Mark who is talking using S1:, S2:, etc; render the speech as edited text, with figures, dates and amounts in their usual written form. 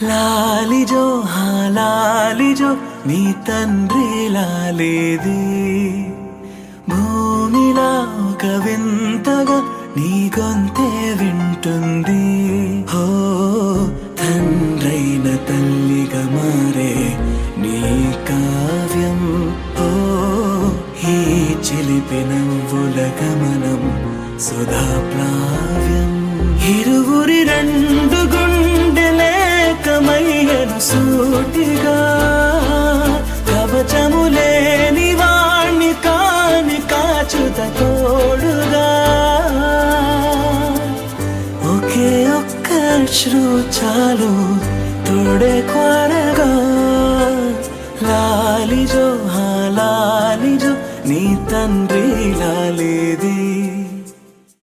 S1: లాలిజో లాలిజో నీ తండ్రి లాలేది భూమిలా ఒక వింతగా నీ గొంతే వింటుంది హో తండ్రైన తల్లిగా మారే నీ కావ్యం ఓ ఈ చిలిపి నవ్వుల గమనం సుధా ప్లావ్యం ఇరువురి రెండు గుండెలేకమయ్యను సూటిగా కవచములేని వాణ్ణి కాని కాచుత తోడుగా ఒకే ఒక్క అశ్రు చాలు తోడే కొరగా లాలిజో లాలిజో నీ తండ్రి లాలేది